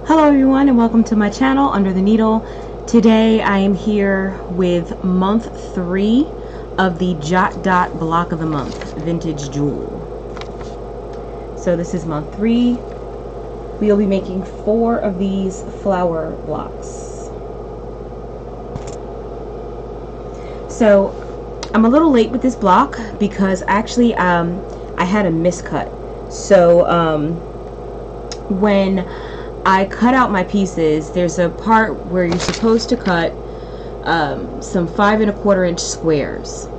Hello everyone and welcome to my channel Under the Needle. Today I am here with month 3 of the Jot Dot block of the month, Vintage Jewel. So this is month 3. We'll be making 4 of these flower blocks. So I'm a little late with this block because actually I had a miscut. So when I cut out my pieces, there's a part where you're supposed to cut some 5 1/4 inch squares,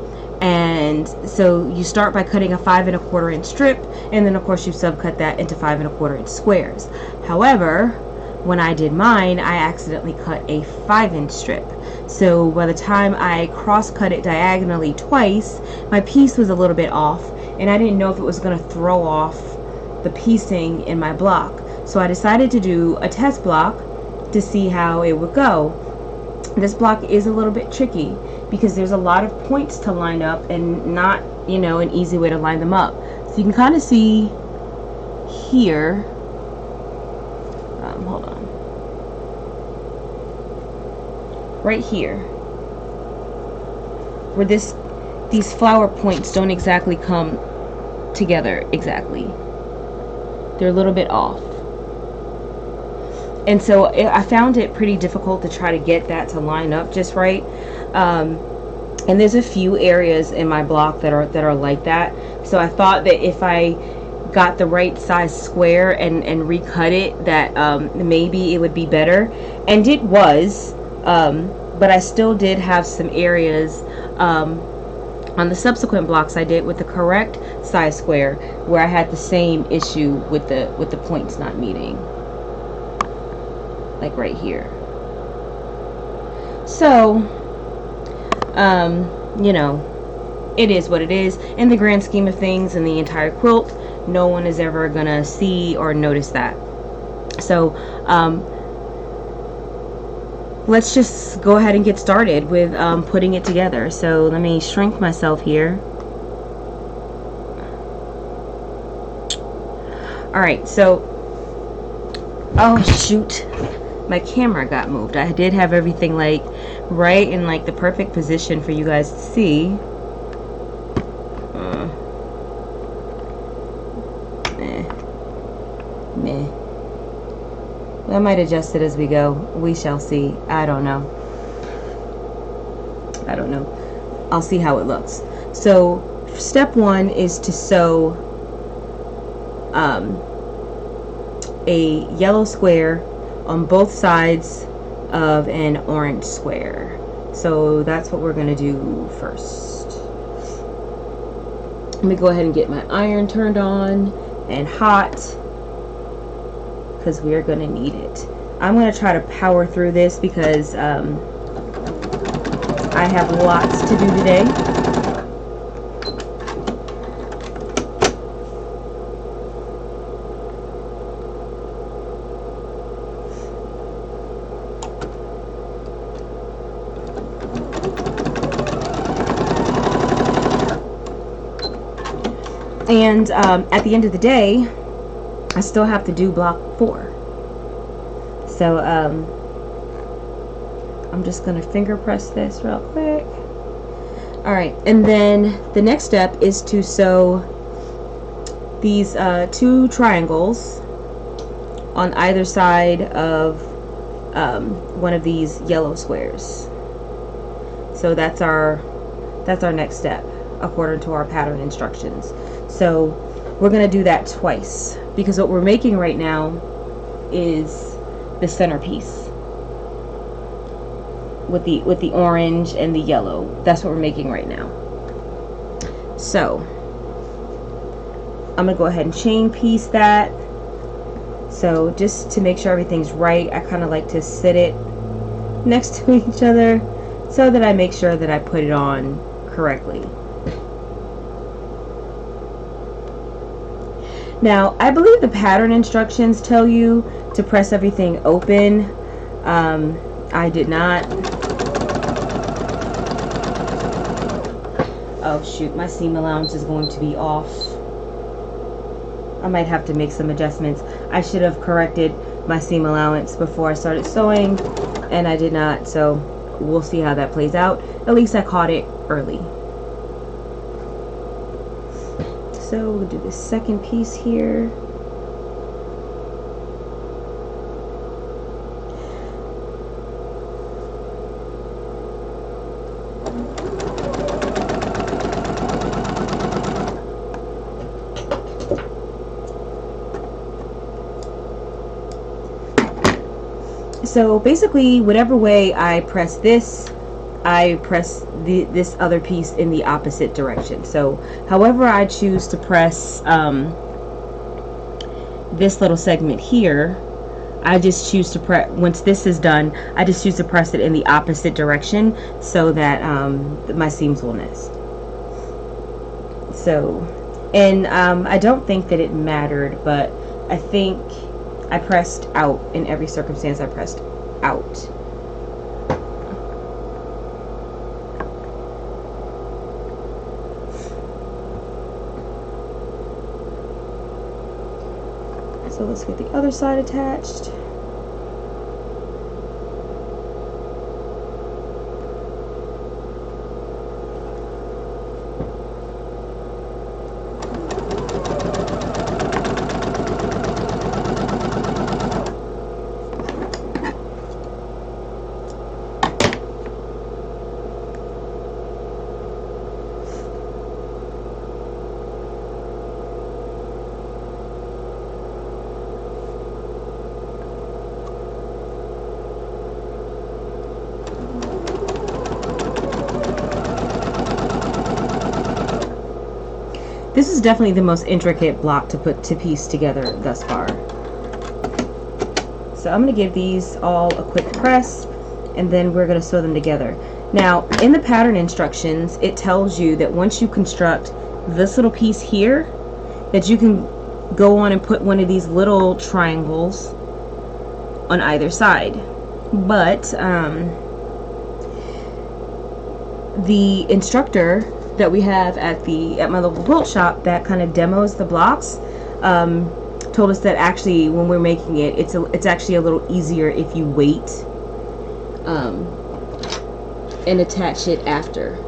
and so you start by cutting a 5 1/4 inch strip, and then of course you subcut that into 5 1/4 inch squares. However, when I did mine, I accidentally cut a 5 inch strip, so by the time I cross cut it diagonally twice, my piece was a little bit off, and I didn't know if it was going to throw off the piecing in my block. So I decided to do a test block to see how it would go. This block is a little bit tricky because there's a lot of points to line up and not, an easy way to line them up. So you can kind of see here, hold on, right here, where these flower points don't exactly come together exactly. They're a little bit off. And so I found it pretty difficult to try to get that to line up just right. And there's a few areas in my block that are like that. So I thought that if I got the right size square and recut it, that maybe it would be better. And it was, but I still did have some areas on the subsequent blocks I did with the correct size square where I had the same issue with the points not meeting. Like right here. So it is what it is. In the grand scheme of things, in the entire quilt, no one is ever gonna see or notice that. So let's just go ahead and get started with putting it together. So let me shrink myself here. Alright, so oh shoot, my camera got moved. I did have everything like right in like the perfect position for you guys to see. Meh. I might adjust it as we go. We shall see. I don't know. I'll see how it looks. So step 1 is to sew a yellow square on both sides of an orange square. So that's what we're going to do first. Let me go ahead and get my iron turned on and hot, because we are going to need it. I'm going to try to power through this because I have lots to do today. And at the end of the day, I still have to do block 4. So I'm just going to finger press this real quick. Alright, and then the next step is to sew these 2 triangles on either side of one of these yellow squares. So that's our next step according to our pattern instructions. So we're going to do that twice because what we're making right now is the centerpiece with the orange and the yellow. That's what we're making right now. So I'm going to go ahead and chain piece that. So just to make sure everything's right, I kind of like to sit it next to each other so that I make sure that I put it on correctly. Now, I believe the pattern instructions tell you to press everything open. I did not. Oh shoot, my seam allowance is going to be off. I might have to make some adjustments. I should have corrected my seam allowance before I started sewing, and I did not, so we'll see how that plays out. At least I caught it early. So we'll do the second piece here. So basically, whatever way I press this, I press this other piece in the opposite direction. So however I choose to press this little segment here, I just choose to press, once this is done, I just choose to press it in the opposite direction so that my seams will nest. So, and I don't think that it mattered, but I think I pressed out in every circumstance. I pressed out. So let's get the other side attached. This is definitely the most intricate block to piece together thus far. So I'm going to give these all a quick press, and then we're going to sew them together. Now, in the pattern instructions, it tells you that once you construct this little piece here, that you can go on and put one of these little triangles on either side. But the instructor that we have at my local quilt shop that kind of demos the blocks told us that actually when we're making it, it's actually a little easier if you wait and attach it after.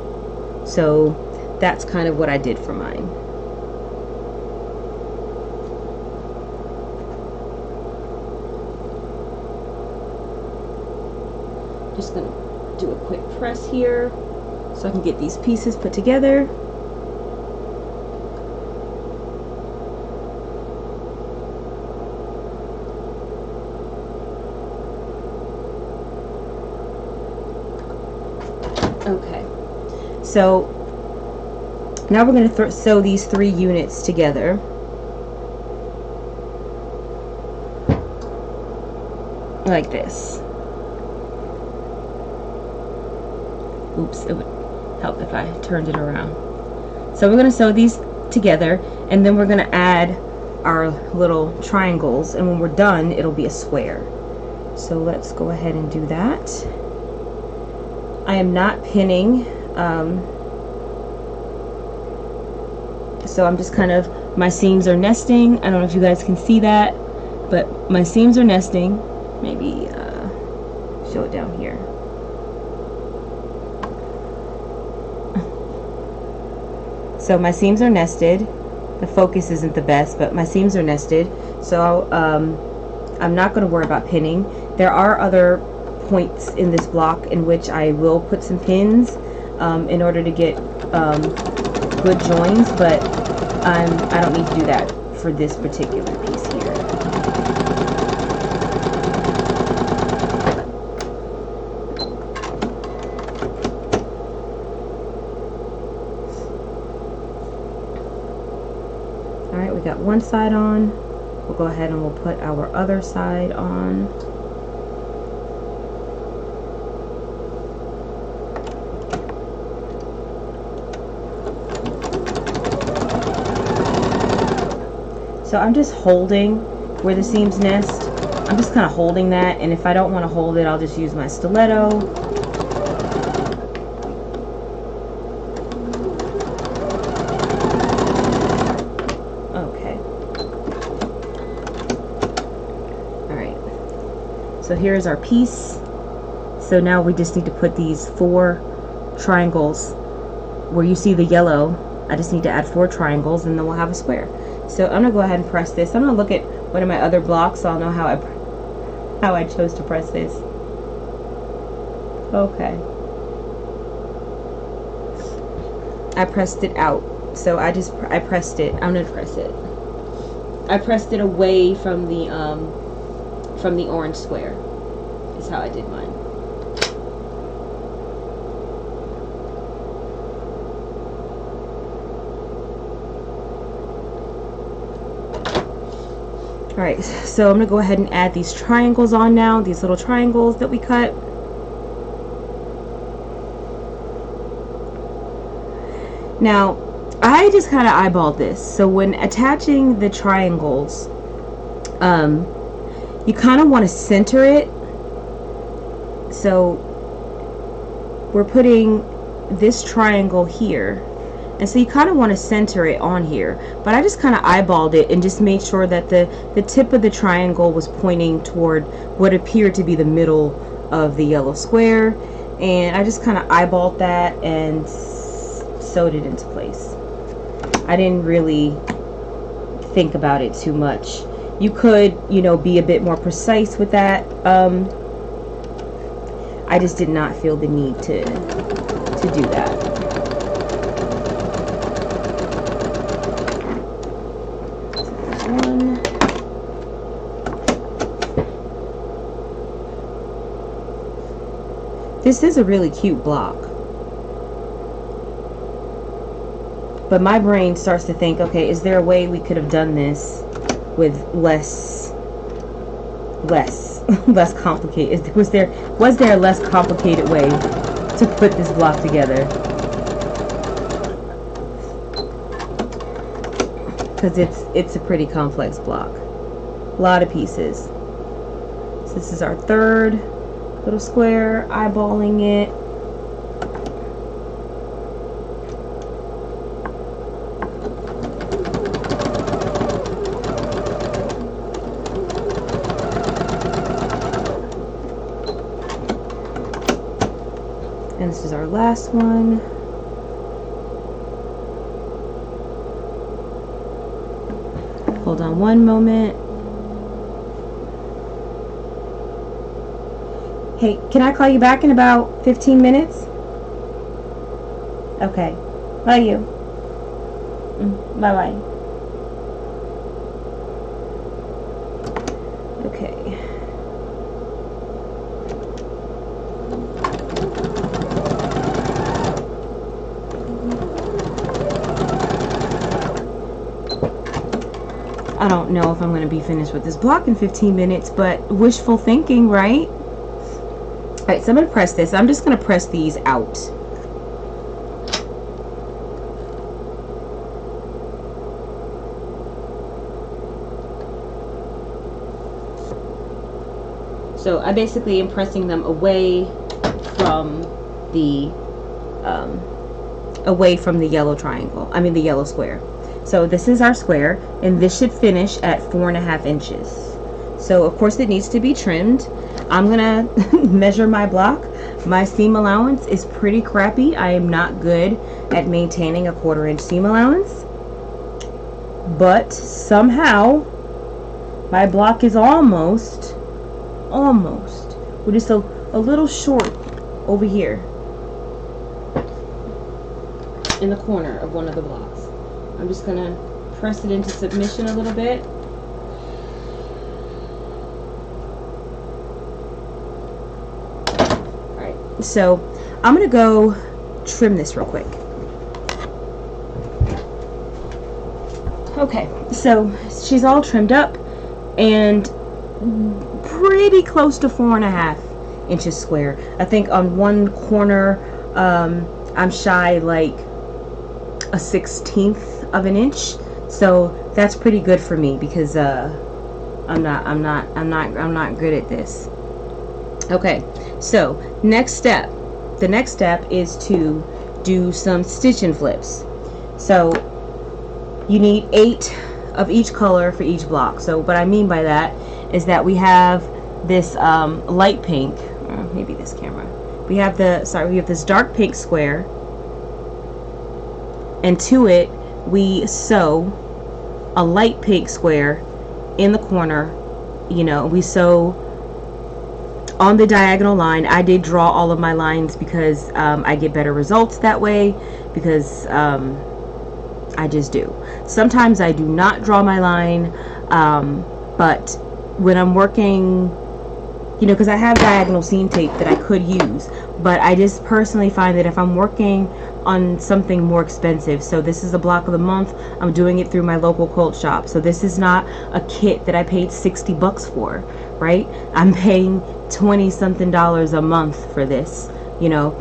So that's kind of what I did for mine. Just gonna do a quick press here so I can get these pieces put together. Okay, so now we're going to sew these 3 units together. Like this. Oops, it would help if I turned it around. So we're going to sew these together, and then we're going to add our little triangles, and when we're done it'll be a square. So let's go ahead and do that. I am not pinning, so I'm just kind of, my seams are nesting. I don't know if you guys can see that, but my seams are nesting. Maybe show it down here. So my seams are nested. The focus isn't the best, but my seams are nested. So I'm not going to worry about pinning. There are other points in this block in which I will put some pins in order to get good joins, but I don't need to do that for this particular piece here. Alright, we got one side on. We'll go ahead and we'll put our other side on. So I'm just holding where the seams nest. I'm just kind of holding that, and if I don't want to hold it, I'll just use my stiletto. Okay. Alright. So here's our piece. So now we just need to put these 4 triangles where you see the yellow. I just need to add 4 triangles and then we'll have a square. So I'm gonna go ahead and press this. I'm gonna look at one of my other blocks so I'll know how I chose to press this. Okay. I pressed it out. So I pressed it. I'm gonna press it. I pressed it away from the orange square. Is how I did mine. Alright, so I'm going to go ahead and add these triangles on now, these little triangles that we cut. Now, I just kind of eyeballed this. So when attaching the triangles, you kind of want to center it. So we're putting this triangle here. And so you kind of want to center it on here, but I just kind of eyeballed it and just made sure that the tip of the triangle was pointing toward what appeared to be the middle of the yellow square, and I just kind of eyeballed that and sewed it into place. I didn't really think about it too much. You could, you know, be a bit more precise with that. I just did not feel the need to do that. This is a really cute block, but my brain starts to think, okay, is there a way we could have done this with less complicated? Was there a less complicated way to put this block together? Because it's a pretty complex block, a lot of pieces. So this is our third little square, eyeballing it. And this is our last one. Hold on one moment. Hey, can I call you back in about 15 minutes? Okay. Love you. Bye-bye. Okay. I don't know if I'm going to be finished with this block in 15 minutes, but wishful thinking, right? Alright, so I'm going to press this. I'm just going to press these out. So I basically am pressing them away from the yellow triangle. I mean the yellow square. So this is our square, and this should finish at 4.5 inches. So of course it needs to be trimmed. I'm gonna measure my block. My seam allowance is pretty crappy. I am not good at maintaining a 1/4 inch seam allowance, but somehow my block is almost. We're just a little short over here in the corner of one of the blocks. I'm just gonna press it into submission a little bit. Alright, so I'm gonna go trim this real quick. Okay, so she's all trimmed up and pretty close to 4.5 inches square. I think on one corner I'm shy like a 1/16 of an inch, so that's pretty good for me because I'm not good at this. Okay, so the next step is to do some stitch and flips. So you need 8 of each color for each block. So what I mean by that is that we have this light pink, maybe this camera. We have this dark pink square, and to it we sew a light pink square in the corner. You know, we sew on the diagonal line. I did draw all of my lines because I get better results that way, because I just do. Sometimes I do not draw my line, but when I'm working, you know, because I have diagonal seam tape that I could use, but I just personally find that if I'm working on something more expensive, so this is a block of the month, I'm doing it through my local quilt shop, so this is not a kit that I paid 60 bucks for, right? I'm paying 20 something dollars a month for this, you know,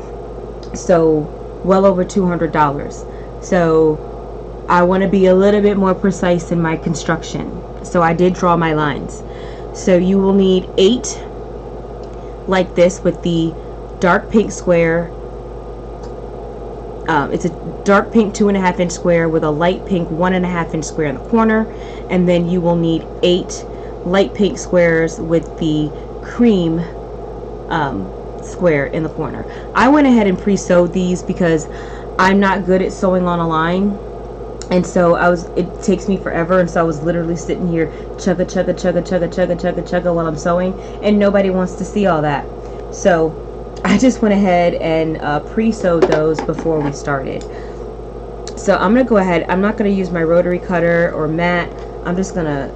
so well over $200. So I want to be a little bit more precise in my construction, so I did draw my lines. So you will need 8 like this with the dark pink square. It's a dark pink 2.5 inch square with a light pink 1.5 inch square in the corner, and then you will need 8 light pink squares with the cream square in the corner. I went ahead and pre-sewed these because I'm not good at sewing on a line, and so it takes me forever, and so I was literally sitting here chugga chugga chugga chugga chugga chugga chugga while I'm sewing, and nobody wants to see all that. So I just went ahead and pre-sewed those before we started. So I'm gonna go ahead, I'm not gonna use my rotary cutter or mat. I'm just gonna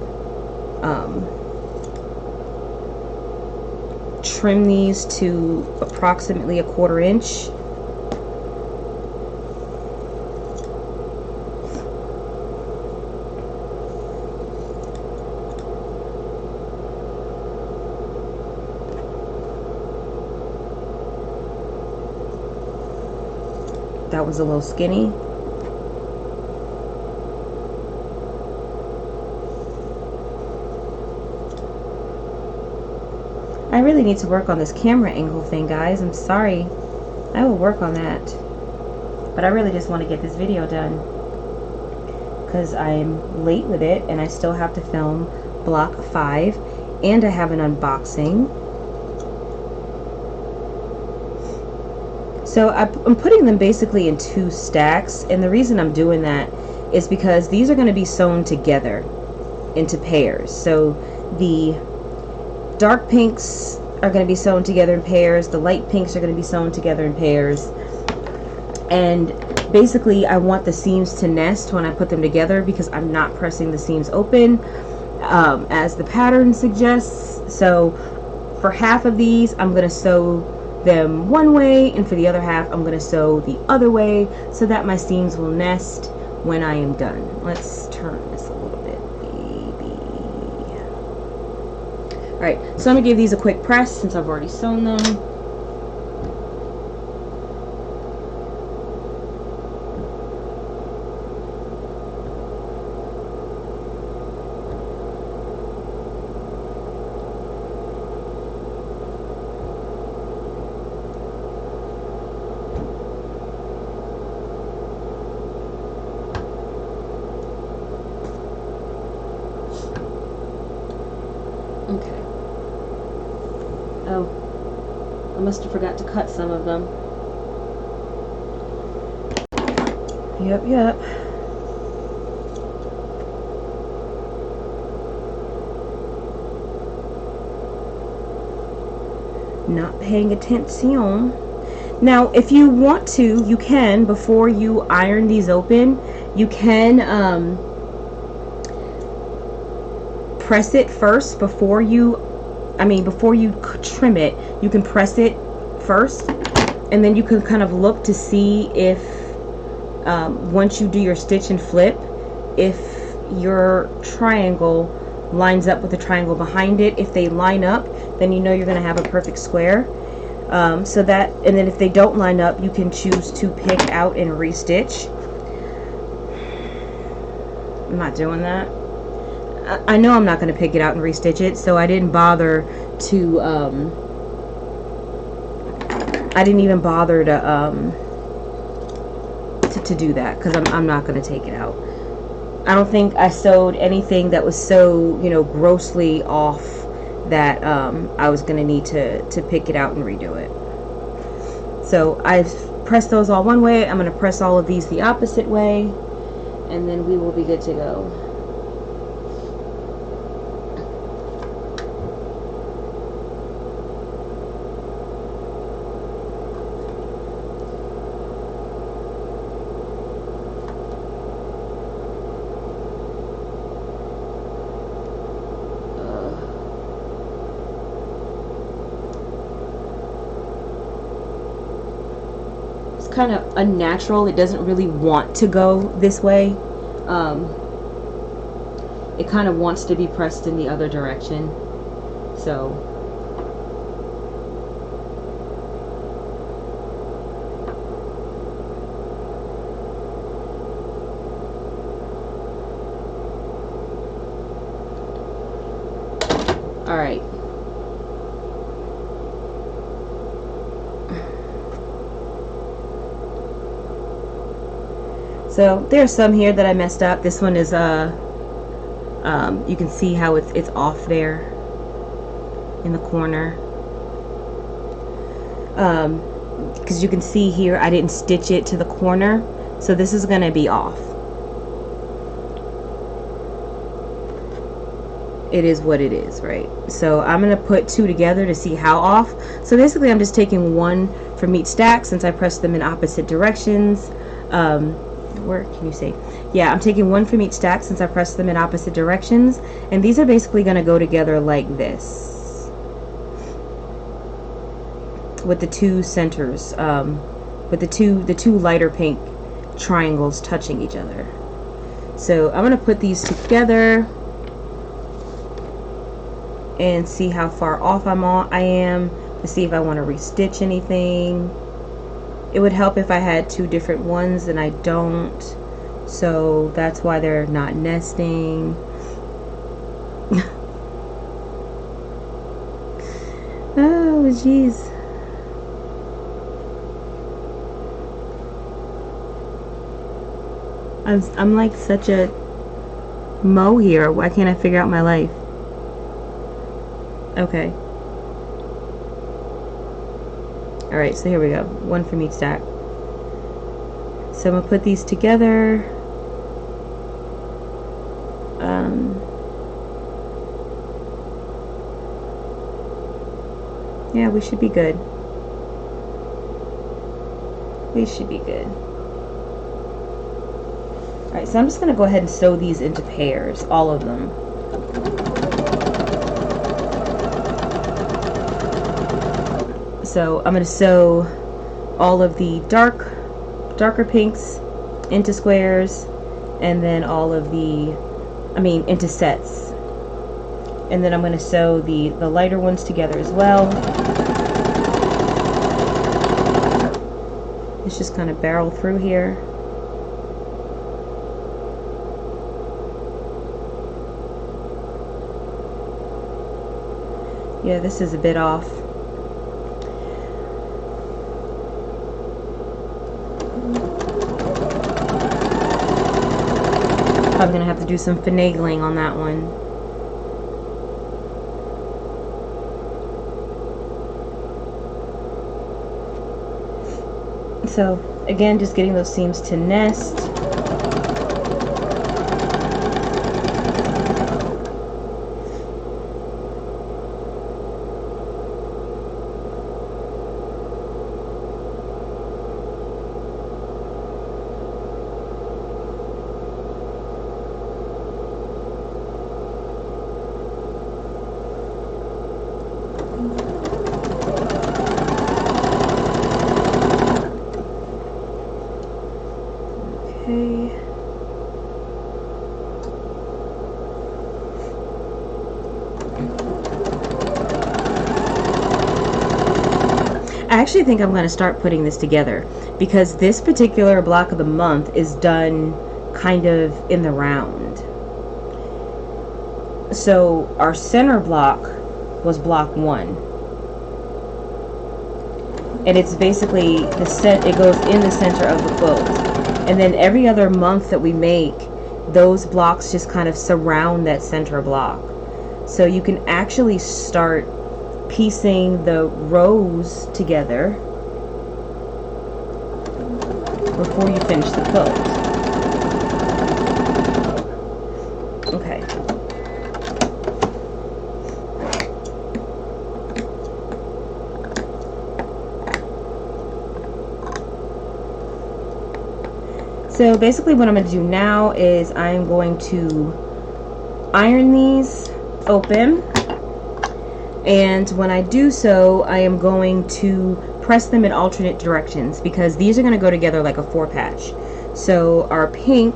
trim these to approximately 1/4 inch. That was a little skinny. I really need to work on this camera angle thing, guys. I'm sorry. I will work on that. But I really just want to get this video done, because I'm late with it and I still have to film block 5 and I have an unboxing. So I'm putting them basically in 2 stacks, and the reason I'm doing that is because these are going to be sewn together into pairs. So the dark pinks are going to be sewn together in pairs, the light pinks are going to be sewn together in pairs, and basically I want the seams to nest when I put them together, because I'm not pressing the seams open as the pattern suggests. So for half of these I'm going to sew them one way, and for the other half I'm going to sew the other way, so that my seams will nest when I am done. Let's turn this a little bit, baby. Alright, so I'm going to give these a quick press since I've already sewn them. Okay. Oh, I must have forgot to cut some of them. Yep. Not paying attention. Now, if you want to, you can, before you iron these open, you can press it first before you trim it. You can press it first, and then you can kind of look to see if once you do your stitch and flip, if your triangle lines up with the triangle behind it. If they line up, then you know you're going to have a perfect square. And then if they don't line up, you can choose to pick out and restitch. I'm not doing that. I know I'm not going to pick it out and restitch it, so I didn't bother to I didn't even bother to do that, because I'm not going to take it out. I don't think I sewed anything that was so, you know, grossly off that I was going to need to pick it out and redo it. So I've pressed those all one way. I'm going to press all of these the opposite way, and then we will be good to go. Kind of unnatural. It doesn't really want to go this way. It kind of wants to be pressed in the other direction. So all right. So there's some here that I messed up. This one is you can see how it's off there in the corner. Because you can see here I didn't stitch it to the corner, so this is gonna be off. It is what it is, right? So I'm gonna put two together to see how off. So basically I'm just taking one from each stack since I pressed them in opposite directions. Where can you see? Yeah, I'm taking one from each stack since I pressed them in opposite directions, and these are basically going to go together like this, with the two centers, with the two lighter pink triangles touching each other. So I'm going to put these together and see how far off I am to see if I want to restitch anything. It would help if I had two different ones, and I don't, so that's why they're not nesting. Oh jeez. I'm like such a mo here. Why can't I figure out my life? Okay. Alright, so here we go. One from each stack. So I'm going to put these together. Yeah, we should be good. We should be good. Alright, so I'm just going to go ahead and sew these into pairs, all of them. So I'm going to sew all of the darker pinks into squares, and then all of the, into sets. And then I'm going to sew the lighter ones together as well. Let's just kind of barrel through here. Yeah, this is a bit off. Probably gonna have to do some finagling on that one. So again, just getting those seams to nest. I actually think I'm going to start putting this together because this particular block of the month is done kind of in the round. So our center block was block 1, and it's basically it goes in the center of the quilt, and then every other month that we make, those blocks just kind of surround that center block. So you can actually start piecing the rows together before you finish the clothes. Okay. So basically what I'm going to do now is I'm going to iron these open, and when I do so, I am going to press them in alternate directions because these are going to go together like a 4-patch. So our pink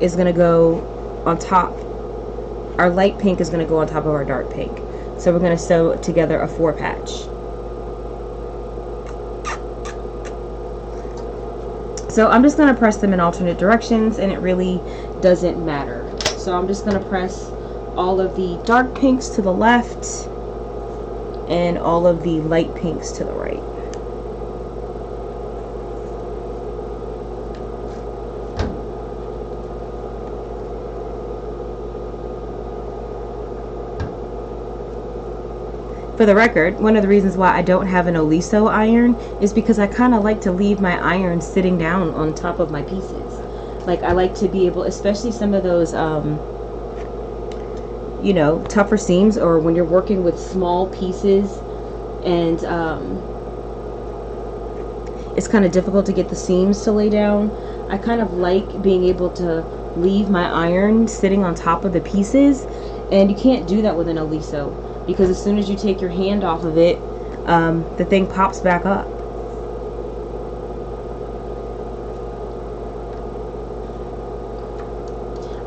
is going to go on top, our light pink is going to go on top of our dark pink. So we're going to sew together a 4-patch. So I'm just going to press them in alternate directions, and it really doesn't matter. So I'm just going to press all of the dark pinks to the left and all of the light pinks to the right. For the record, one of the reasons why I don't have an Oliso iron is because I kind of like to leave my iron sitting down on top of my pieces. Like, I like to be able, especially some of those, you know, tougher seams, or when you're working with small pieces and it's kind of difficult to get the seams to lay down. I kind of like being able to leave my iron sitting on top of the pieces, and you can't do that with an Oliso, because as soon as you take your hand off of it, the thing pops back up.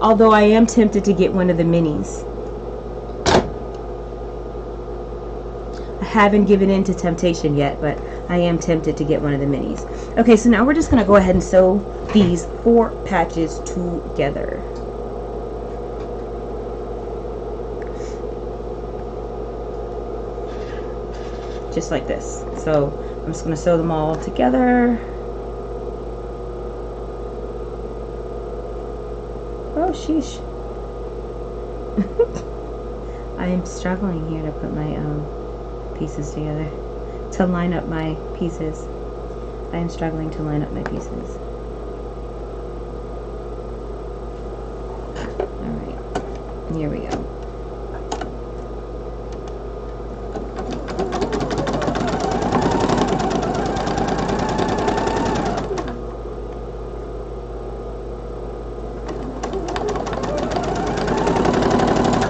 Although I am tempted to get one of the minis. I haven't given in to temptation yet, but I am tempted to get one of the minis. Okay, so now we're just going to go ahead and sew these 4 patches together. Just like this. So I'm just going to sew them all together. Oh, sheesh. I am struggling here to put my pieces together. To line up my pieces. I am struggling to line up my pieces. Alright. Here we go.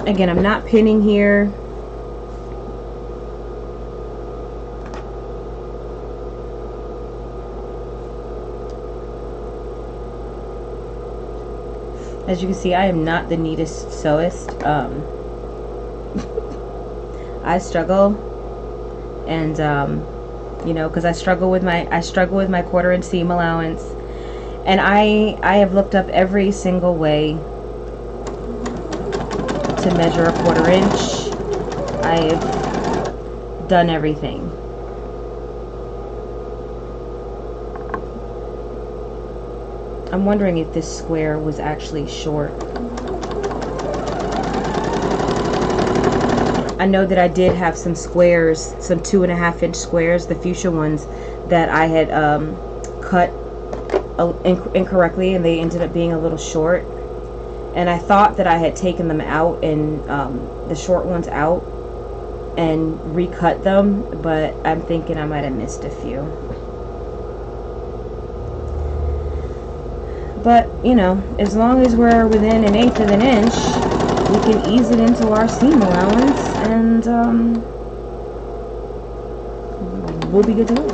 Again, I'm not pinning here. As you can see, I am not the neatest sewist. I struggle, and you know, because I struggle with my 1/4" seam allowance, and I have looked up every single way to measure a 1/4 inch. I've done everything. I'm wondering if this square was actually short. I know that I did have some squares, some 2.5 inch squares, the fuchsia ones, that I had cut incorrectly, and they ended up being a little short. And I thought that I had taken them out, and the short ones out, and recut them, but I'm thinking I might have missed a few. But, you know, as long as we're within 1/8 of an inch, we can ease it into our seam allowance, and we'll be good to go.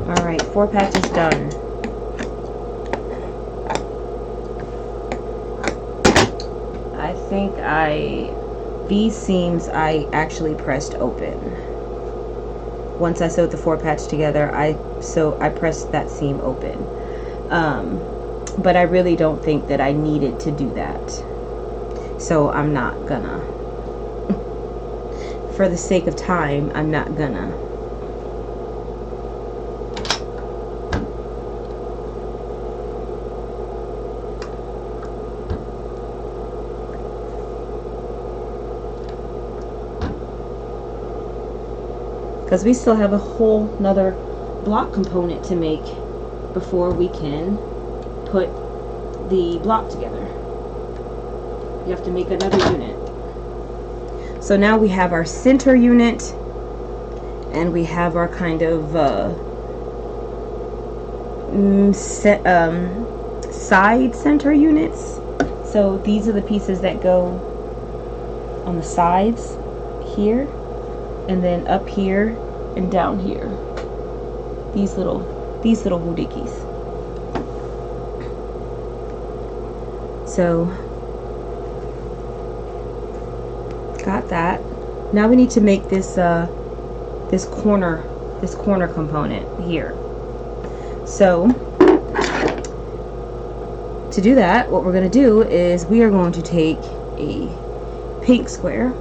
Alright, 4 patches done. I think these seams I actually pressed open. Once I sewed the 4 patch together, I pressed that seam open. But I really don't think that I needed to do that. So I'm not gonna. For the sake of time, I'm not gonna. Because we still have a whole nother block component to make before we can put the block together. You have to make another unit. So now we have our center unit, and we have our kind of side center units. So these are the pieces that go on the sides here, and then up here and down here. These little woodikis. So got that. Now we need to make this this corner component here. So to do that, what we're going to do is we are going to take a pink square,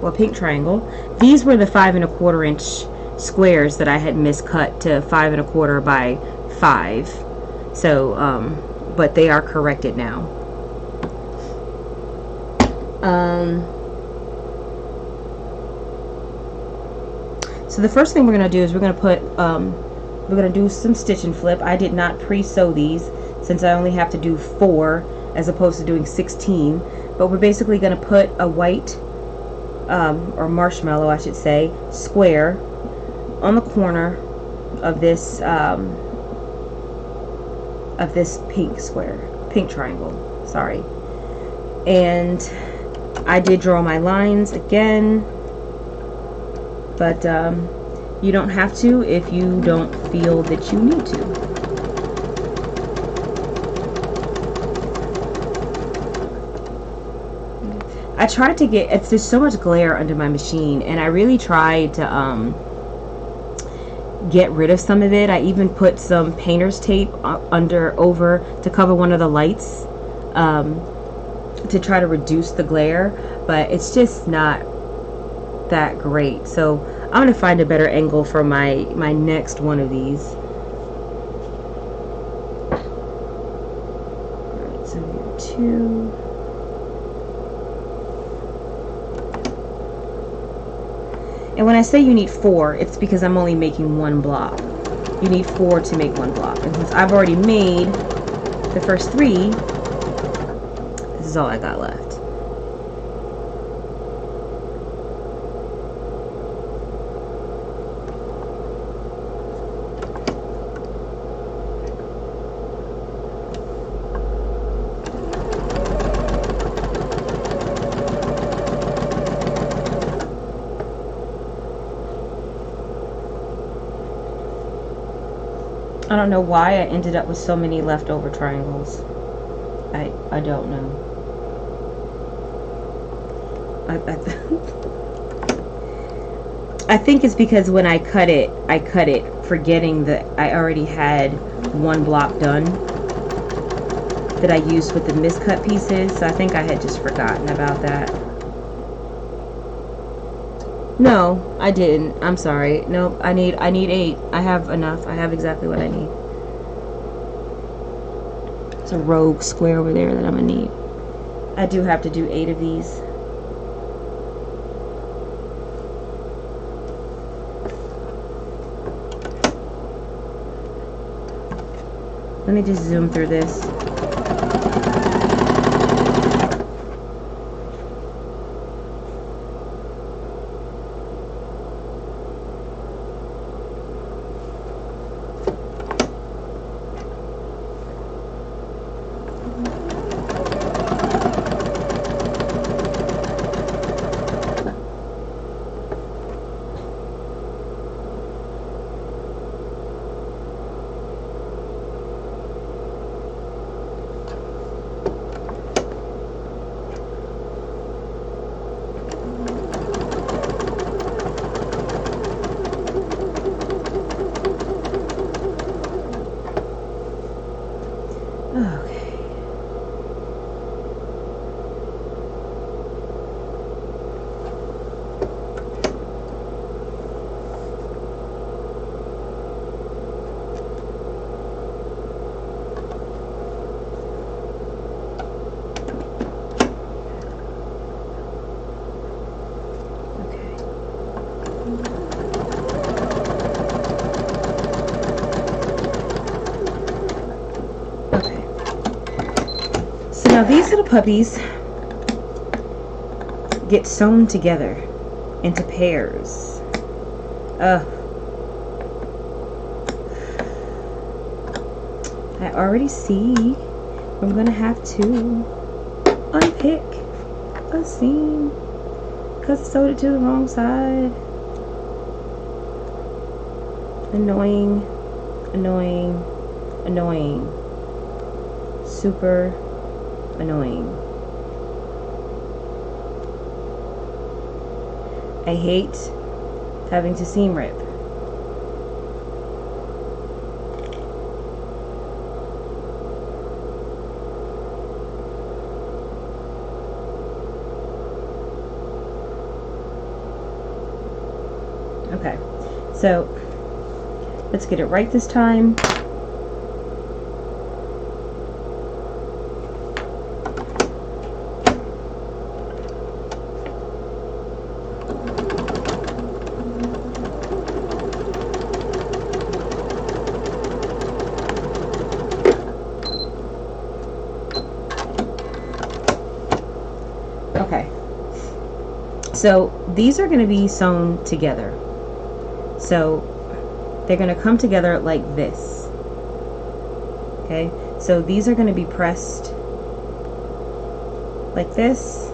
well, pink triangle. These were the 5 1/4 inch squares that I had miscut to 5 1/4 by 5. So but they are corrected now. So the first thing we're going to do is we're going to do some stitch and flip. I did not pre-sew these since I only have to do 4 as opposed to doing 16. But we're basically going to put a white or marshmallow, I should say, square on the corner of this pink triangle. Sorry. And I did draw my lines again, but you don't have to if you don't feel that you need to. I tried to get, there's so much glare under my machine, and I really tried to get rid of some of it. I even put some painter's tape over to cover one of the lights to try to reduce the glare, but it's just not that great. So I'm gonna find a better angle for my next one of these. Alright, so here 2. And when I say you need 4, it's because I'm only making 1 block. You need 4 to make 1 block. And since I've already made the first 3, this is all I got left. I don't know why I ended up with so many leftover triangles. I don't know. I think it's because when I cut it forgetting that I already had 1 block done that I used with the miscut pieces. So I think I had just forgotten about that. No, I didn't. I'm sorry. Nope, I need 8. I have enough. I have exactly what I need. It's a rogue square over there that I'm gonna need. I do have to do 8 of these. Let me just zoom through this. Okay. Now these little puppies get sewn together into pairs. I already see I'm gonna have to unpick a seam because I sewed it to the wrong side. Annoying, annoying, annoying. Super annoying. I hate having to seam rip. Okay, so let's get it right this time. Okay, so these are going to be sewn together. So they're going to come together like this. Okay, so these are going to be pressed like this,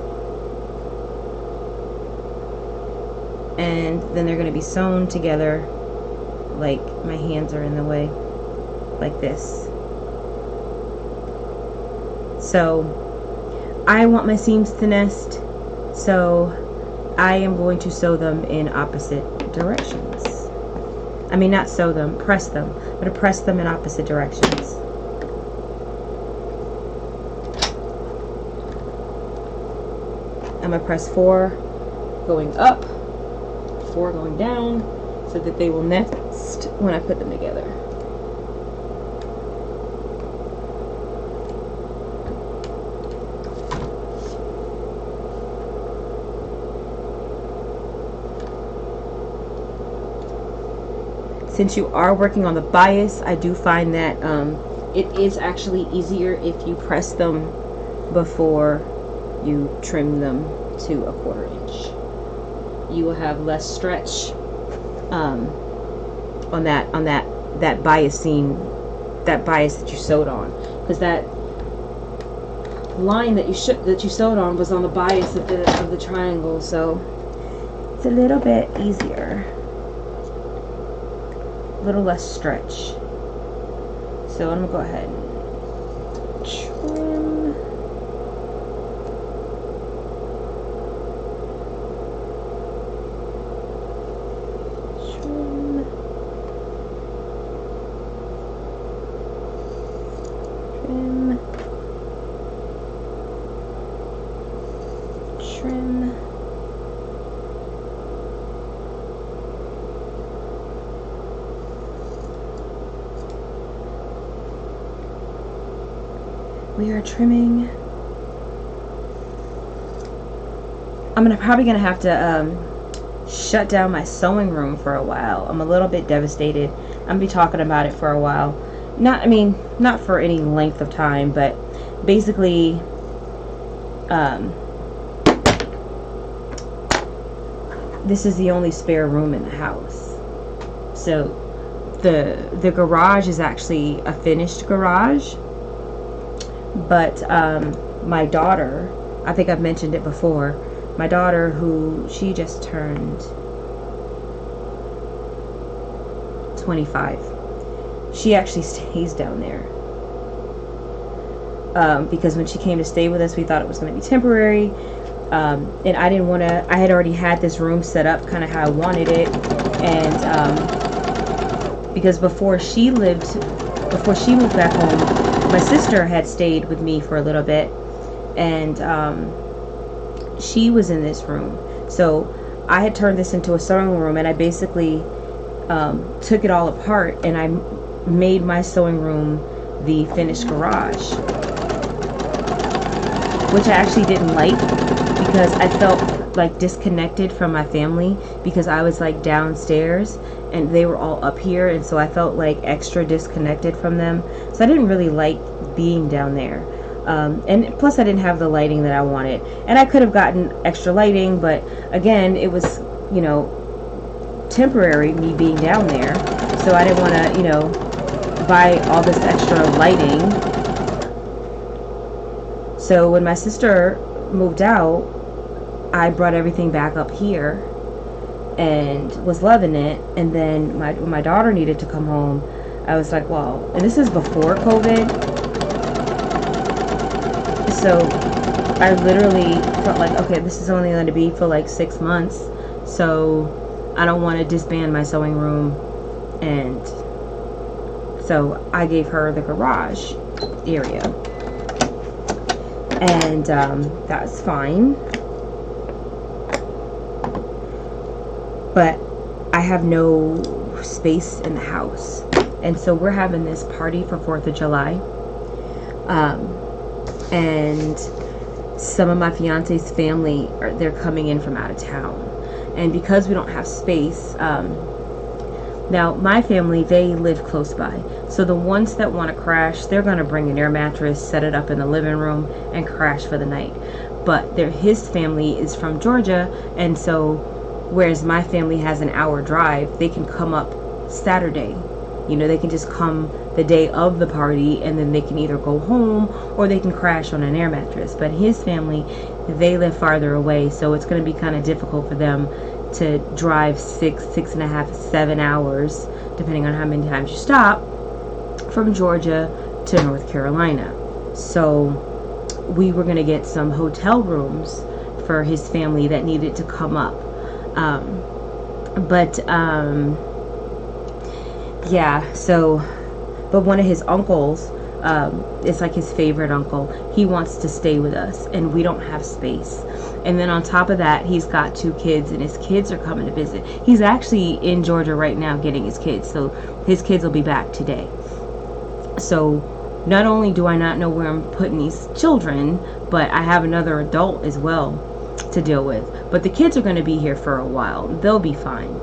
and then they're going to be sewn together like, my hands are in the way, like this. So I want my seams to nest, so I am going to sew them in opposite directions. I mean, not sew them, press them. I'm going to press them in opposite directions. I'm going to press 4 going up, 4 going down, so that they will nest when I put them together. Since you are working on the bias, I do find that it is actually easier if you press them before you trim them to a 1/4 inch. You will have less stretch on that bias seam, that bias that you sewed on, because that line that you sewed on was on the bias of the triangle, so it's a little bit easier. Little less stretch. So I'm gonna go ahead and trim. Trim. We are trimming. I'm probably gonna have to shut down my sewing room for a while. I'm a little bit devastated. I'm gonna be talking about it for a while. Not for any length of time, but basically, this is the only spare room in the house. So the garage is actually a finished garage. But my daughter, I think I've mentioned it before, my daughter, who she just turned 25, she actually stays down there. Because when she came to stay with us, we thought it was going to be temporary. And I didn't want to, I had already had this room set up kind of how I wanted it. And because before she moved back home, my sister had stayed with me for a little bit, and she was in this room. So I had turned this into a sewing room, and I basically took it all apart, and I made my sewing room the finished garage, which I actually didn't like because I felt like disconnected from my family, because I was like downstairs and they were all up here, and so I felt like extra disconnected from them. So I didn't really like being down there. And plus I didn't have the lighting that I wanted, and I could have gotten extra lighting, but again, it was, you know, temporary, me being down there, so I didn't want to, you know, buy all this extra lighting. So when my sister moved out, I brought everything back up here and was loving it. And then when my daughter needed to come home, I was like, well, and this is before COVID, so I literally felt like, okay, this is only going to be for like 6 months, so I don't want to disband my sewing room. And so I gave her the garage area, and that's fine. But I have no space in the house, and so we're having this party for 4th of July, and some of my fiance's family they're coming in from out of town, and because we don't have space, now my family, they live close by, so the ones that want to crash, they're going to bring an air mattress, set it up in the living room, and crash for the night. But his family is from Georgia, and so whereas my family has an hour drive, they can come up Saturday. You know, they can just come the day of the party, and then they can either go home or they can crash on an air mattress. But his family, they live farther away, so it's going to be kind of difficult for them to drive 6.5, 7 hours, depending on how many times you stop, from Georgia to North Carolina. So we were going to get some hotel rooms for his family that needed to come up. Yeah, so, but one of his uncles, it's like his favorite uncle, he wants to stay with us, and we don't have space. And then on top of that, he's got 2 kids, and his kids are coming to visit. He's actually in Georgia right now getting his kids, so his kids will be back today. So not only do I not know where I'm putting these children, but I have another adult as well to deal with. But the kids are going to be here for a while. They'll be fine.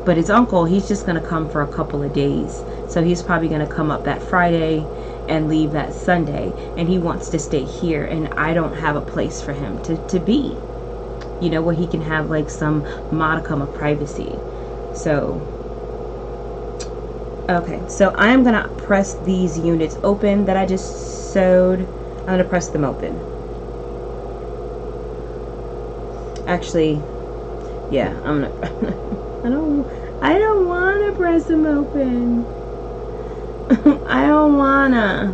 But his uncle, he's just going to come for a couple of days. So he's probably going to come up that Friday and leave that Sunday. And he wants to stay here. And I don't have a place for him to be. You know, where he can have like some modicum of privacy. So, okay. So I am going to press these units open that I just sewed. I'm going to press them open. Actually, yeah, I'm gonna I don't wanna press them open. I don't wanna.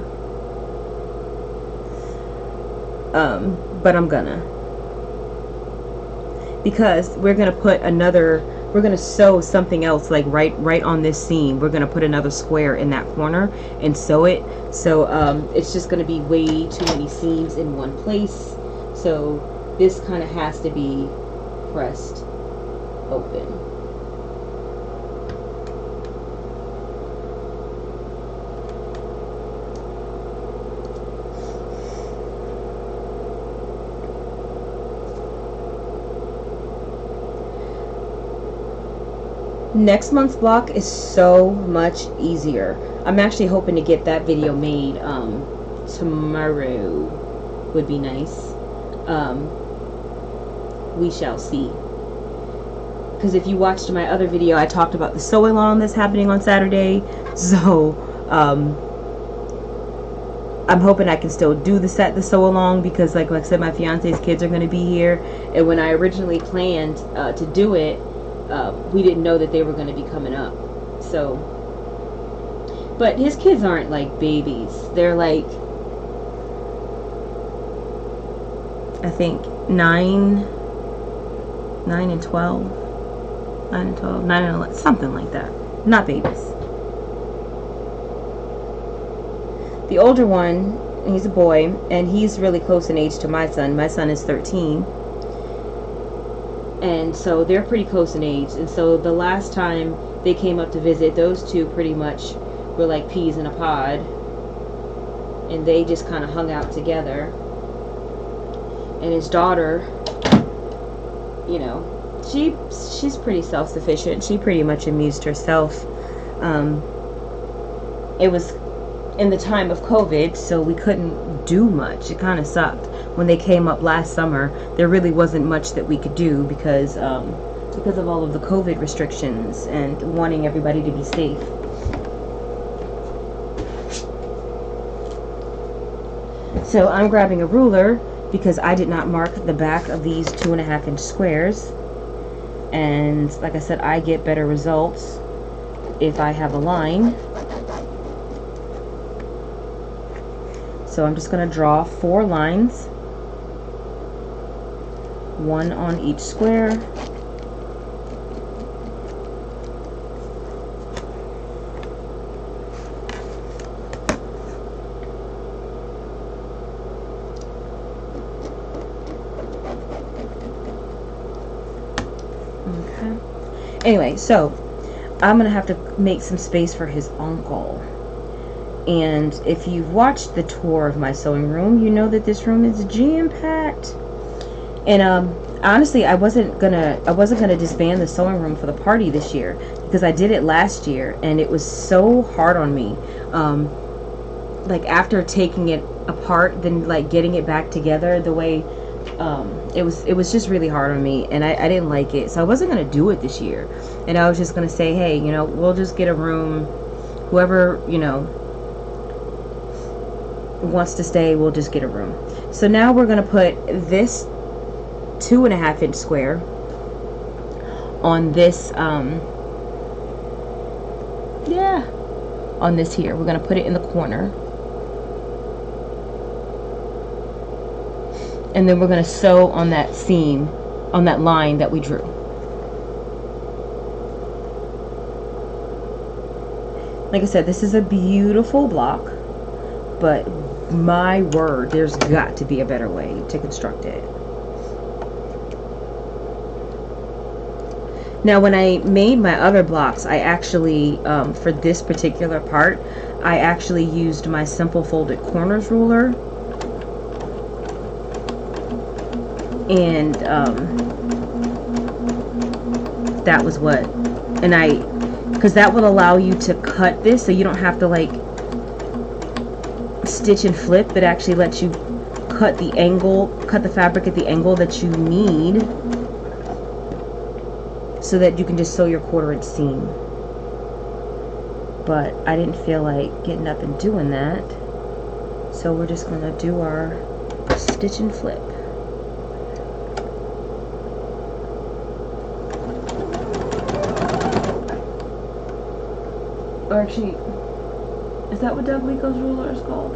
But I'm gonna, because we're gonna sew something else like right on this seam. We're gonna put another square in that corner and sew it. So it's just gonna be way too many seams in one place. So this kind of has to be pressed open. Next month's block is so much easier. I'm actually hoping to get that video made tomorrow. Would be nice. We shall see. Because if you watched my other video, I talked about the sew along that's happening on Saturday. So I'm hoping I can still do the sew along, because like I said, my fiance's kids are going to be here, and when I originally planned to do it, we didn't know that they were going to be coming up. So, but his kids aren't like babies. They're like, I think 9 and 12, 9 and 12, 9 and 11, something like that. Not babies. The older one, he's a boy, and he's really close in age to my son. My son is 13. And so they're pretty close in age. And so the last time they came up to visit, those two pretty much were like peas in a pod. And they just kind of hung out together. And his daughter, you know, she's pretty self-sufficient. She pretty much amused herself. It was in the time of COVID, so we couldn't do much. It kind of sucked. When they came up last summer, there really wasn't much that we could do because of all of the COVID restrictions and wanting everybody to be safe. So I'm grabbing a ruler because I did not mark the back of these 2.5-inch squares. And like I said, I get better results if I have a line. So I'm just going to draw 4 lines, 1 on each square. Okay. Anyway, so I'm going to have to make some space for his uncle. And if you've watched the tour of my sewing room, you know that this room is jam-packed. And honestly, I wasn't gonna disband the sewing room for the party this year because I did it last year and it was so hard on me. Like after taking it apart, then like getting it back together, the way it was just really hard on me, and I didn't like it. So I wasn't gonna do it this year, and I was just gonna say, hey, you know, we'll just get a room. Whoever, you know, wants to stay, we'll just get a room. So now we're going to put this 2.5-inch square on this on this here. We're going to put it in the corner, and then we're going to sew on that seam, on that line that we drew. Like I said, this is a beautiful block, but my word, there's got to be a better way to construct it. Now when I made my other blocks, I actually, for this particular part, I actually used my simple folded corners ruler. And that was what, because that will allow you to cut this so you don't have to like stitch and flip. It actually lets you cut the fabric at the angle that you need so that you can just sew your 1/4-inch seam. But I didn't feel like getting up and doing that, so we're just going to do our stitch and flip. Or actually, is that what Doug Lico's ruler is called?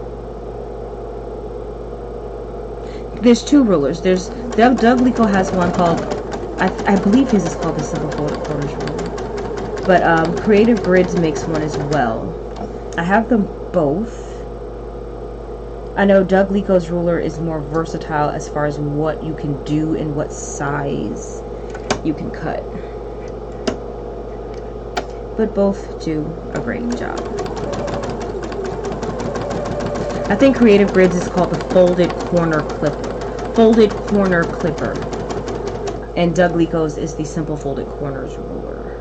There's 2 rulers. There's Doug Lico has one called, I believe his is called the Simple Folded Corners ruler. But Creative Grids makes one as well. I have them both. I know Doug Lico's ruler is more versatile as far as what you can do and what size you can cut. But both do a great job. I think Creative Grids is called the Folded Corner Clipper. And Doug Lico's is the Simple Folded Corners ruler.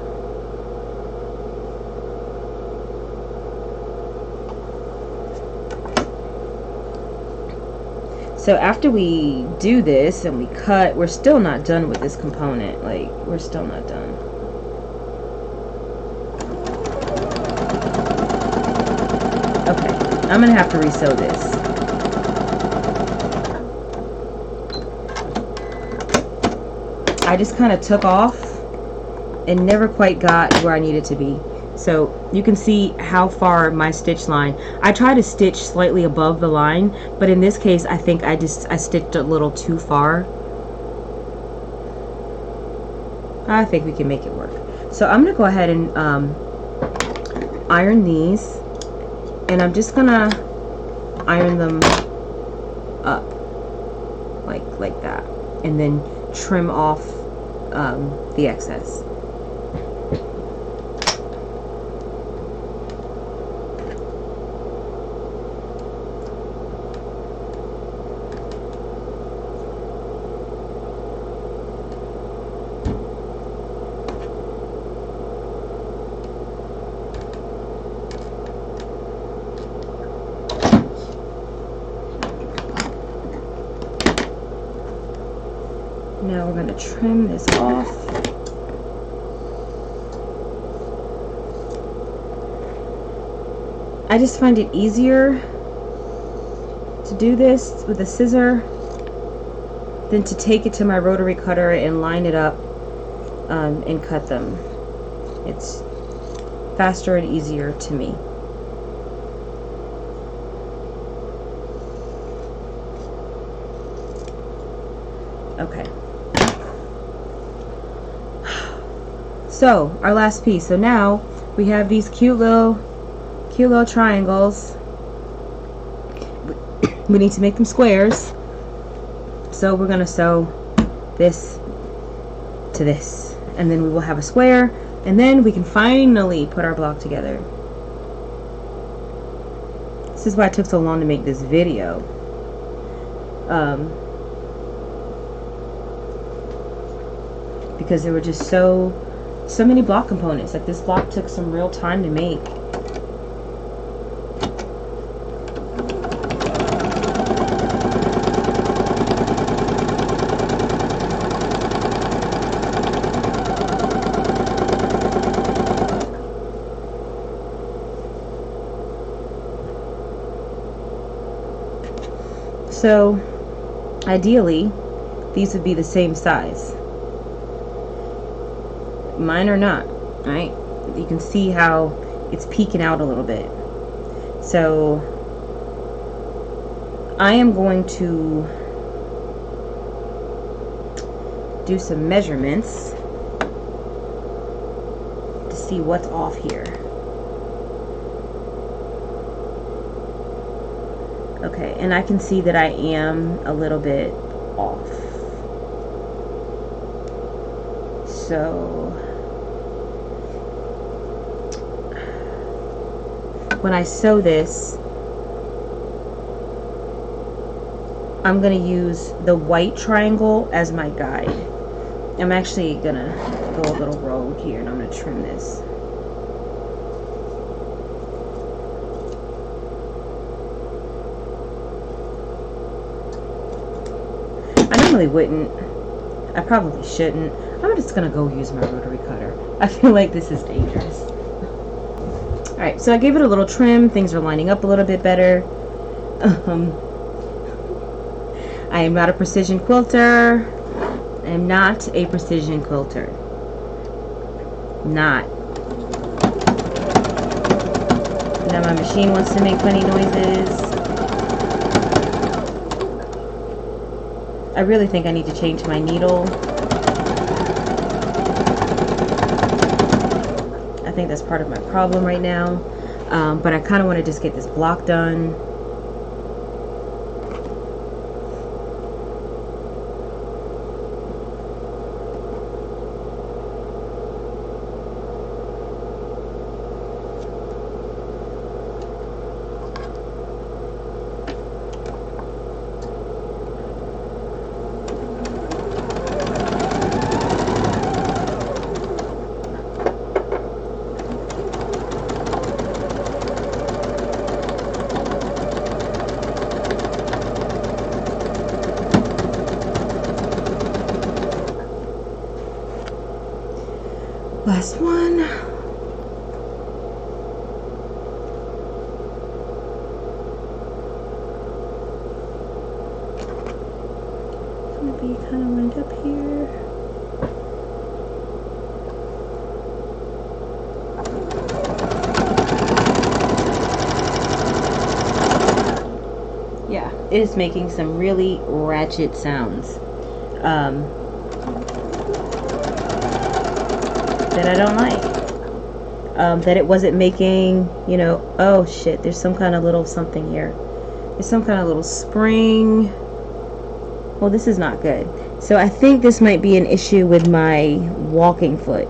So after we do this and we cut, we're still not done with this component. Like, we're still not done. Okay, I'm gonna have to resew this. I just kind of took off and never quite got where I needed to be. So you can see how far my stitch line, I try to stitch slightly above the line, but in this case I think I stitched a little too far. I think we can make it work. So I'm gonna go ahead and iron these, and I'm just gonna iron them up like that, and then trim off the excess. Now we're going to trim this off. I just find it easier to do this with a scissor than to take it to my rotary cutter and line it up and cut them. It's faster and easier to me. Okay. So our last piece. So now we have these cute little triangles. We need to make them squares. So we're gonna sew this to this, and then we will have a square, and then we can finally put our block together. This is why it took so long to make this video. Because there were just so many block components. Like, this block took some real time to make. So ideally these would be the same size. Mine are not, right? You can see how it's peeking out a little bit. So I am going to do some measurements to see what's off here. Okay, and I can see that I am a little bit off. So when I sew this, I'm going to use the white triangle as my guide. I'm actually going to go a little rogue here, and I'm going to trim this. I normally wouldn't. I probably shouldn't. I'm just going to go use my rotary cutter. I feel like this is dangerous. Alright, so I gave it a little trim. Things are lining up a little bit better. I am not a precision quilter. I am not a precision quilter. Not. Now my machine wants to make funny noises. I really think I need to change my needle. I think that's part of my problem right now. But I kind of want to just get this block done. Last one. It's going to be kind of lined up here. Yeah, it is making some really ratchet sounds. That I don't like. That it wasn't making, you know, oh shit, there's some kind of little something here. There's some kind of little spring. Well, this is not good. So I think this might be an issue with my walking foot.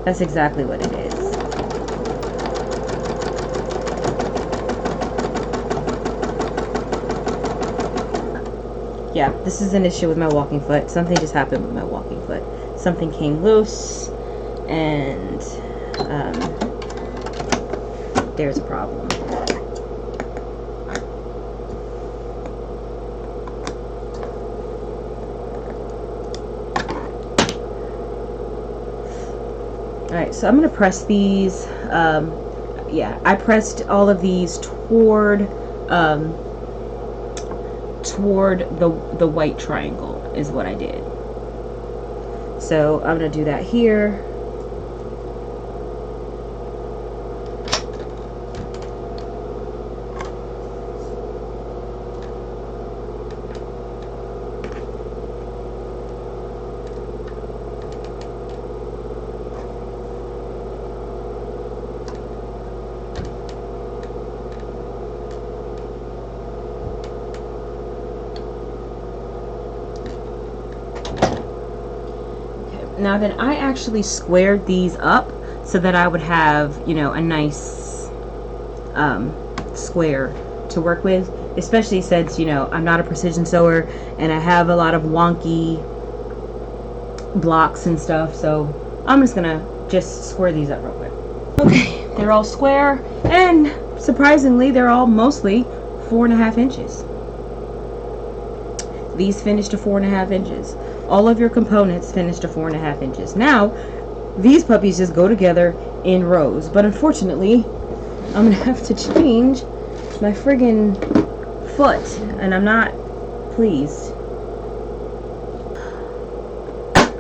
That's exactly what it is. Yeah, this is an issue with my walking foot. Something just happened with my walking foot. Something came loose, and there's a problem. Alright, so I'm going to press these. Yeah, I pressed all of these toward the white triangle is what I did. So I'm going to do that here. Now then, I actually squared these up so that I would have, you know, a nice square to work with, especially since, you know, I'm not a precision sewer and I have a lot of wonky blocks and stuff, so I'm just gonna square these up real quick. Okay, they're all square, and surprisingly they're all mostly 4.5 inches. These finish to 4.5 inches. All of your components finish to 4.5 inches. Now, these puppies just go together in rows. But unfortunately, I'm going to have to change my friggin' foot. And I'm not pleased.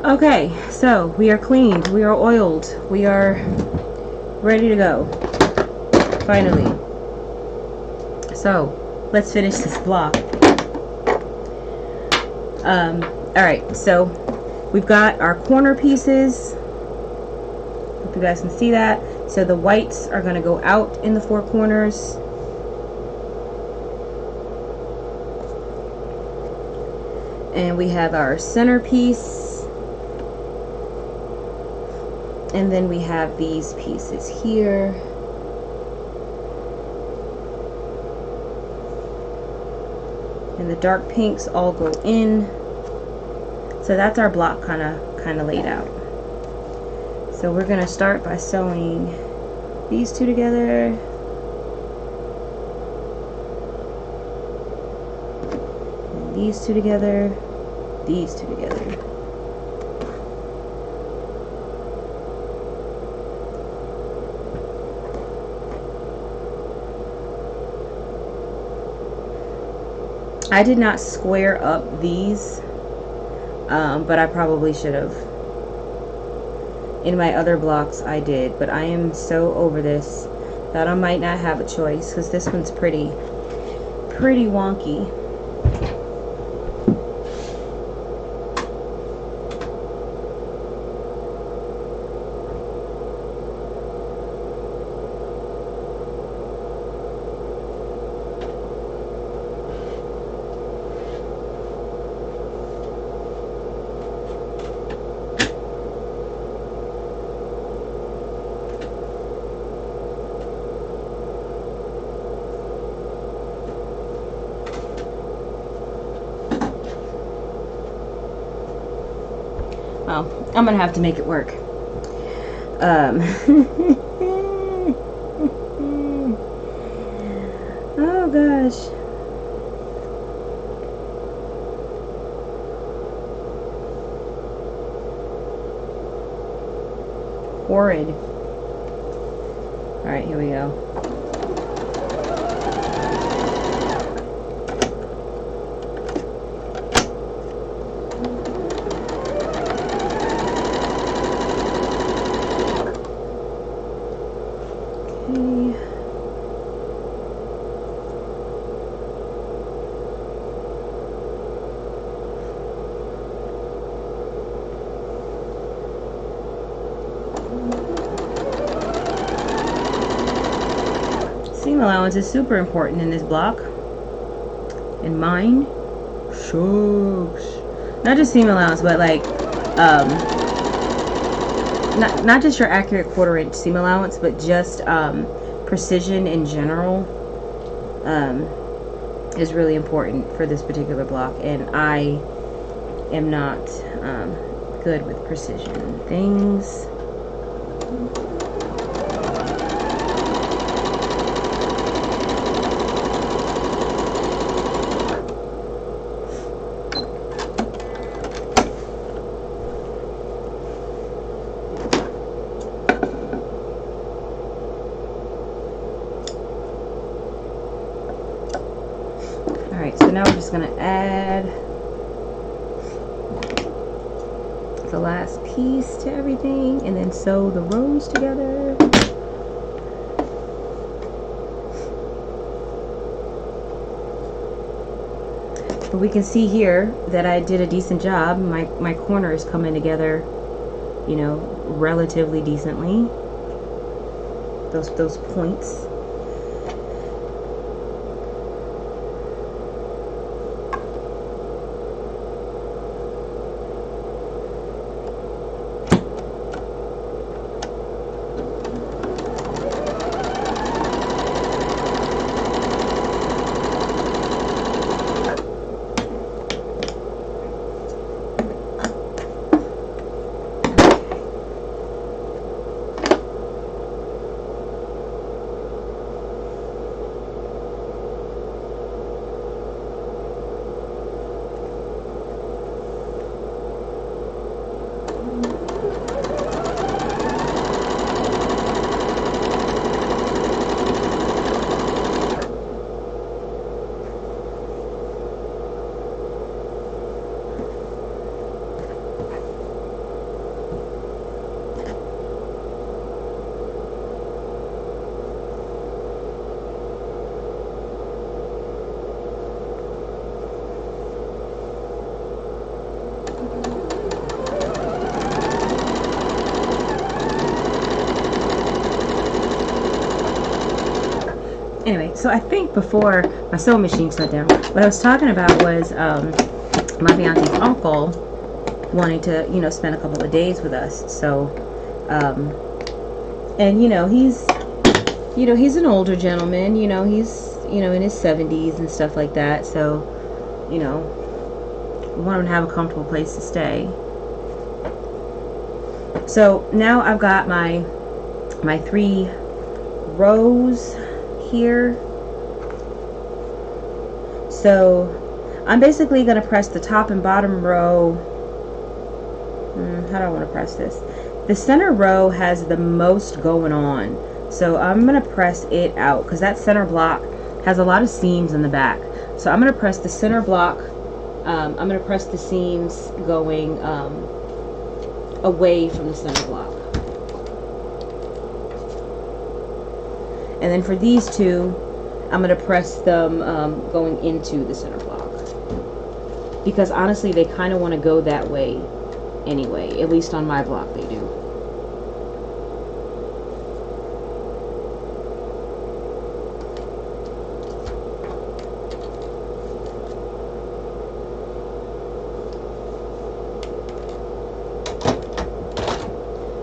Okay, so we are cleaned. We are oiled. We are ready to go. Finally. So, let's finish this block. Alright, so we've got our corner pieces. Hope you guys can see that. So the whites are going to go out in the 4 corners. And we have our center piece. And then we have these pieces here. And the dark pinks all go in. So that's our block kind of laid out. So we're going to start by sewing these two together. And these two together. These two together. I did not square up these, but I probably should have. In my other blocks I did, but I am so over this that I might not have a choice, because this one's pretty wonky. Well, I'm gonna have to make it work. Oh gosh. Horrid. Alright, here we go. Seam allowance is super important in this block. And mine shucks. Not just seam allowance, but like not just your accurate 1/4 inch seam allowance, but just precision in general is really important for this particular block, and I am not good with precision things. Alright, so now we're just going to add the last piece to everything and then sew the rows together. But we can see here that I did a decent job. My corner is coming together, you know, relatively decently. Those points. Anyway, so I think before my sewing machine shut down, what I was talking about was my fiance's uncle wanting to, you know, spend a couple of days with us. So, and he's an older gentleman. He's in his 70s and stuff like that. So, we want him to have a comfortable place to stay. So now I've got my 3 rows here. So I'm basically going to press the top and bottom row. How do I want to press this? The center row has the most going on, so I'm going to press it out because that center block has a lot of seams in the back. So I'm going to press the center block. I'm going to press the seams going away from the center block. And then for these 2, I'm going to press them going into the center block. Because honestly, they kind of want to go that way anyway. At least on my block, they do.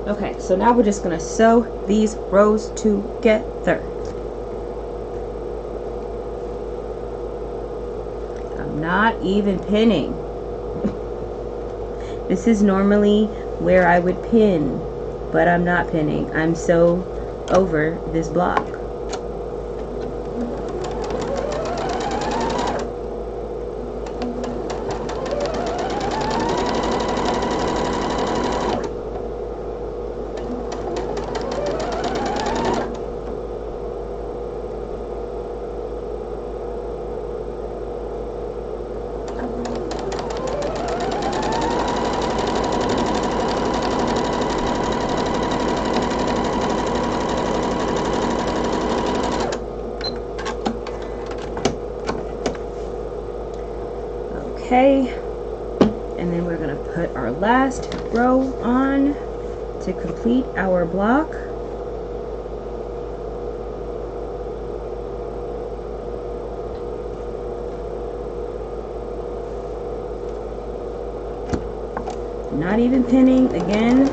Okay, so now we're just going to sew these rows together. I'm not even pinning. This is normally where I would pin, but I'm not pinning. I'm so over this block. Okay, and then we're going to put our last row on to complete our block. not even pinning again.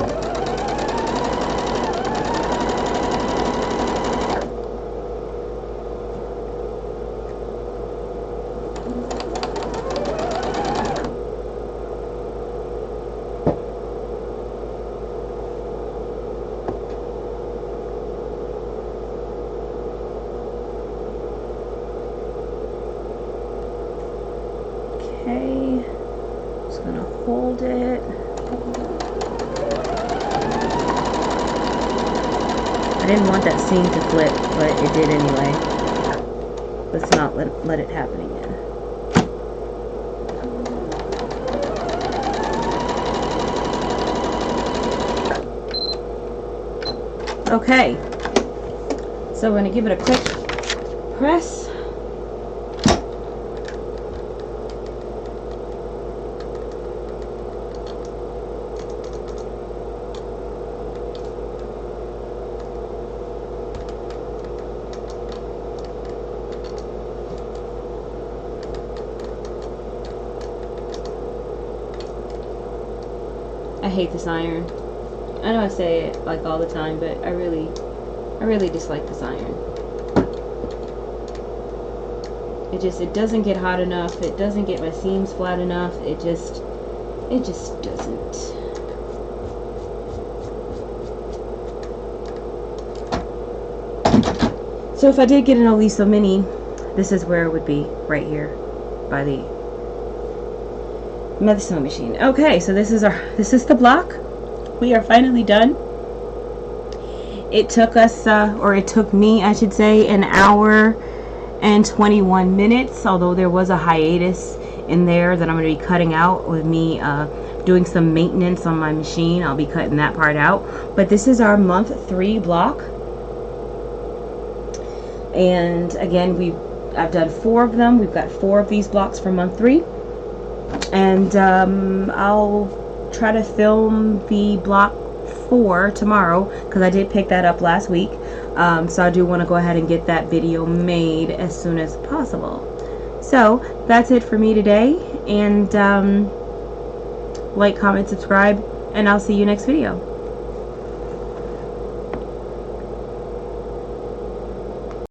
Okay, just gonna hold it. I didn't want that seam to flip, but it did anyway. Let's not let it happen again. Okay, so we're gonna give it a quick press. I hate this iron. I know I say it like all the time, but I really dislike this iron. It doesn't get hot enough. It doesn't get my seams flat enough. It just doesn't. So if I did get an Oliso Mini, this is where it would be, right here by the mother sewing machine. Okay, so this is the block. We are finally done. It took us, or it took me, I should say, an hour and 21 minutes, although there was a hiatus in there that I'm going to be cutting out with me doing some maintenance on my machine. I'll be cutting that part out. But this is our month 3 block. And again, I've done 4 of them. We've got 4 of these blocks for month 3. And I'll try to film the block 4 tomorrow, because I did pick that up last week. So I do want to go ahead and get that video made as soon as possible. So that's it for me today, and like, comment, subscribe, and I'll see you next video.